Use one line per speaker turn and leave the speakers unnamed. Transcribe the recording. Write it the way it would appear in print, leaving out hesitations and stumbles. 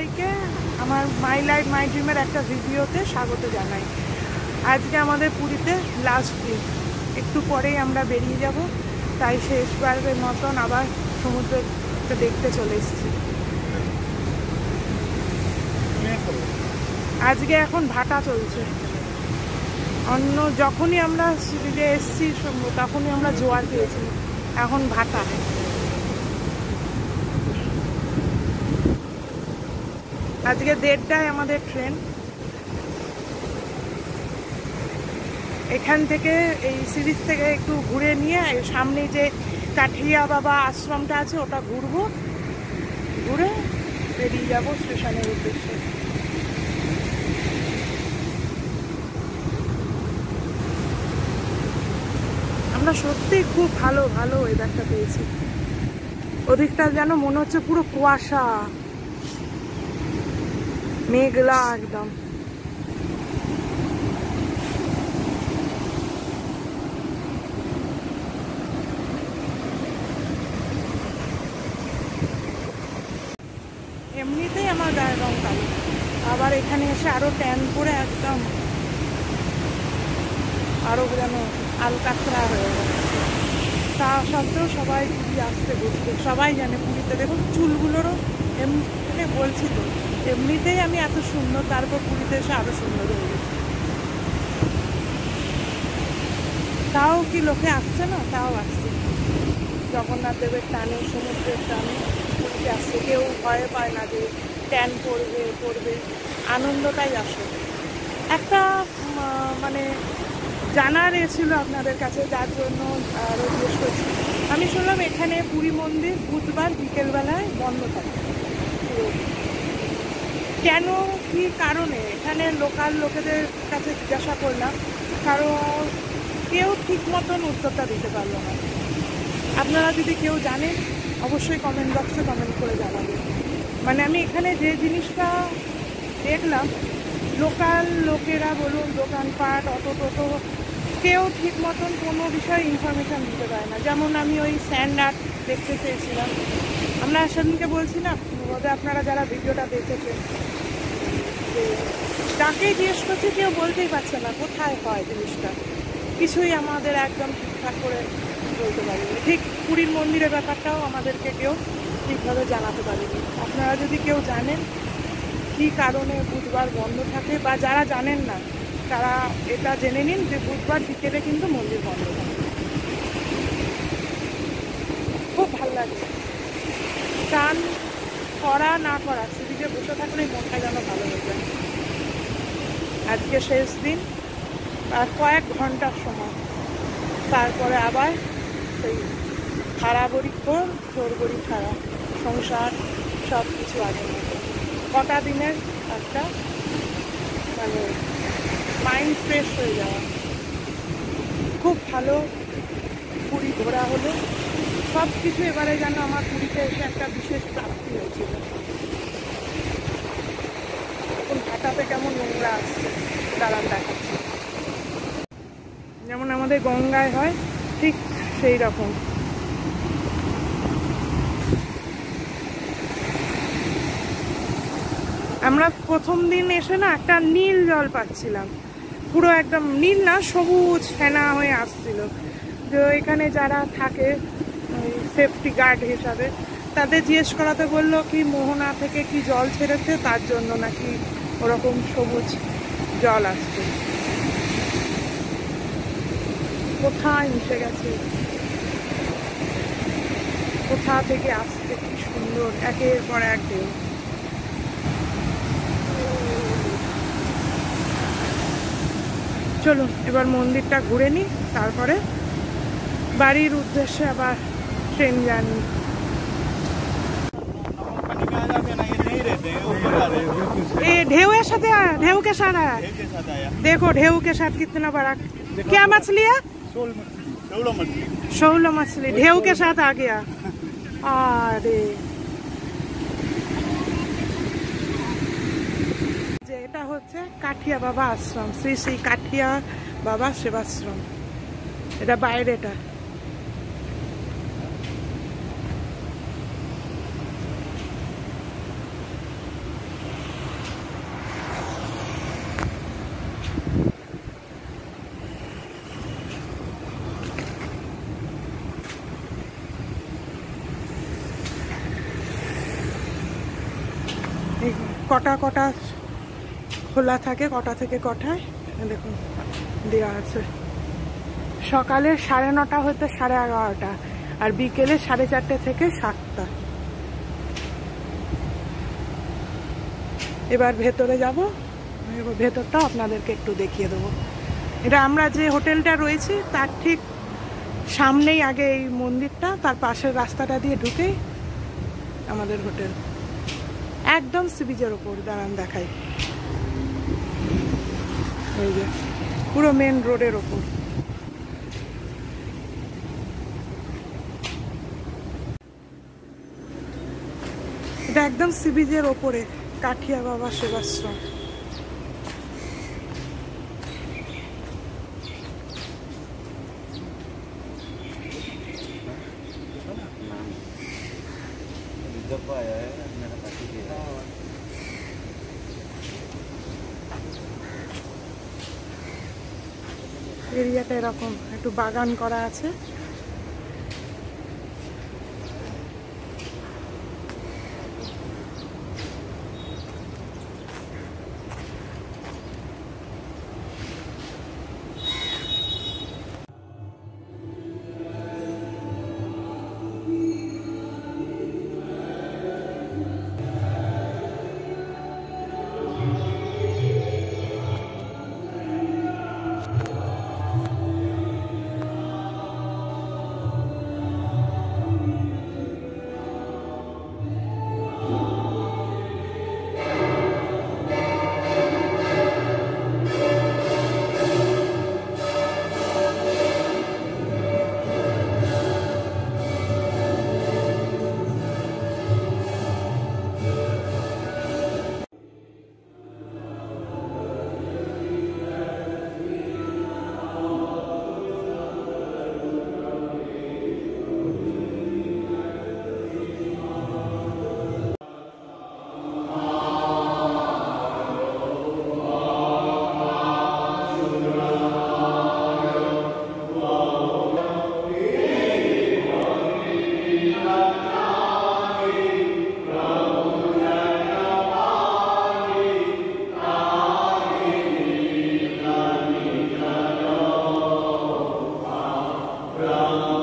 সবাইকে আমার my life my ড্রিমের একটা ভিডিওতে স্বাগত জানাই। আজকে আমাদের পুরীতে লাস্ট দিন, একটু পরেই আমরা বেরিয়ে যাব, তাই শেষবারের মতন আবার সমুদ্রটা দেখতে চলে এসেছি। আজকে এখন ভাটা চলছে, অন্য যখনই আমরা সিরিজে এসেছি তখনই আমরা জোয়ার পেয়েছি, এখন ভাটা। আজকে 1:30টায় আমাদের ট্রেন। এখান থেকে এই সিরিজ থেকে একটু ঘুরে নিয়ে সামনে যে কাঠিয়া বাবা আশ্রমটা আছে ওটা ঘুরবো, ঘুরে বেরিয়ে যাবো স্টেশনের উদ্দেশ্যে। আমরা সত্যি খুব ভালো ভালো ওয়েদারটা পেয়েছি। ওদিকটা যেন মনে হচ্ছে পুরো কুয়াশা, মেঘলা একদম। এমনিতেই আমার গায়ের রং কালো, আবার এখানে এসে আরো ট্যান করে একদম আরো যেন আলকাতরা হয়ে গেছে। তা সত্ত্বেও সবাই পুরী আসতে ঘুরতে, সবাই জানে পুরীতে। দেখুন চুলগুলোরও এমনি বলছি তো, এমনিতেই আমি এত সুন্দর, তারপর পুরীতে এসে আরো সুন্দর হয়ে গেছে। তাও কি লোকে আসছে না? তাও আসছে, জগন্নাথ দেবের টানে, সমুদ্রের টানে পুরীতে আসছে। কেউ ভয় পায় না যে ট্যান পড়বে, আনন্দটাই আসে। একটা মানে জানার ছিল আপনাদের কাছে, যার জন্য আরও জিজ্ঞেস করছি। আমি শুনলাম এখানে পুরী মন্দির বুধবার বিকেলবেলায় বন্ধ থাকে। কেন, কি কারণে? এখানে লোকাল লোকেদের কাছে জিজ্ঞাসা করলাম, কারণ কেউ ঠিক মতন উত্তরটা দিতে পারলো না। আপনারা যদি কেউ জানেন অবশ্যই কমেন্ট বক্সে কমেন্ট করে জানাবেন। মানে আমি এখানে যে জিনিসটা দেখলাম, লোকাল লোকেরা বলুন, দোকানপাট, অটো টোটো, কেউ ঠিক মতন কোনো বিষয়ে ইনফরমেশান দিতে পারে না। যেমন আমি ওই স্যান্ড আর্ট দেখতে চেয়েছিলাম, আমরা সেদিনকে বলছি না, বোধহয় আপনারা যারা ভিডিওটা দেখেছেন, তাকেই জিজ্ঞেস করছি, কেউ বলতেই পারছে না কোথায় হয় জিনিসটা। কিছুই আমাদের একদম ঠিকঠাক করে বলতে পারিনি। ঠিক পুরীর মন্দিরের ব্যাপারটাও আমাদেরকে কেউ ঠিকভাবে জানাতে পারেনি। আপনারা যদি কেউ জানেন কী কারণে বুধবার বন্ধ থাকে, বা যারা জানেন না তারা এটা জেনে নিন যে বুধবার বিকেলে কিন্তু মন্দির বন্ধ থাকে। খুব ভালো লাগছে, স্নান করা না করা, সিরিজে বসে থাকলেই মনটা যেন ভালো হয়ে যায়। আজকে শেষ দিন, আর কয়েক ঘন্টার সময়, তারপরে আবার সেই খাড়াবড়ি খোর চোরবড়ি খাড়া, সংসার সব কিছু আগের মতো। কটা দিনের একটা মানে মাইন্ড ফ্রেশ হয়ে যাওয়া। খুব ভালো পুরী ঘোরা হলো, সব কিছু এবারে যেন আমার পুরীতে এসে একটা বিশেষ প্রাপ্তি হয়েছিল। এখন ভাটাতে কেমন নোংরা আসছে দাঁড়ান দেখাচ্ছি। যেমন আমাদের গঙ্গায় হয় ঠিক সেই রকম। আমরা প্রথম দিন এসে না একটা নীল জল পাচ্ছিলাম, পুরো একদম নীল না, সবুজ ফেনা হয়ে আসছিল। যে এখানে যারা থাকে সেফটি গার্ড হিসাবে, তাদের জিজ্ঞেস করাতে বললো কি মোহনা থেকে কি জল ছেড়েছে, তার জন্য নাকি ওরকম সবুজ জল আসছে। কোথায় মিশে গেছে, কোথা থেকে আসছে, কি সুন্দর একের পর এক ঢেউ। চলুন এবার মন্দিরটা ঘুরে নিই, তারপরে বাড়ির উদ্দেশ্যে আবার ট্রেন জার্নি। ये ढेउ के साथ आया, ढेउ के साथ आया, देखो ढेउ के साथ कितना बड़ा। क्या मछली है? शौला मछली ढेउ के साथ आ गया। अरे এটা হচ্ছে কাঠিয়া বাবা আশ্রম, শ্রী শ্রী কাঠিয়া বাবা সেবাশ্রম। এটা বাইরেটা। কটা কটা খোলা থাকে, কটা থেকে কটায় দেখুন দেওয়া আছে। সকালে 9:30 হতে 11:30, আর বিকেলে 4:30 থেকে 7টা। এবার ভেতরে যাব, ভেতরটা আপনাদেরকে একটু দেখিয়ে দেবো। এটা আমরা যে হোটেলটা রয়েছি তার ঠিক সামনেই আগে এই মন্দিরটা, তার পাশের রাস্তাটা দিয়ে ঢুকেই আমাদের হোটেল, একদম সি বিচের ওপর। দাঁড়ান দেখাই, এই যে পুরো মেন রোডের ওপর। এটা একদম সি বিচের ওপরে, কাঠিয়া বাবা সেবাশ্রম। এরিয়াটা এরকম একটু বাগান করা আছে।
Ram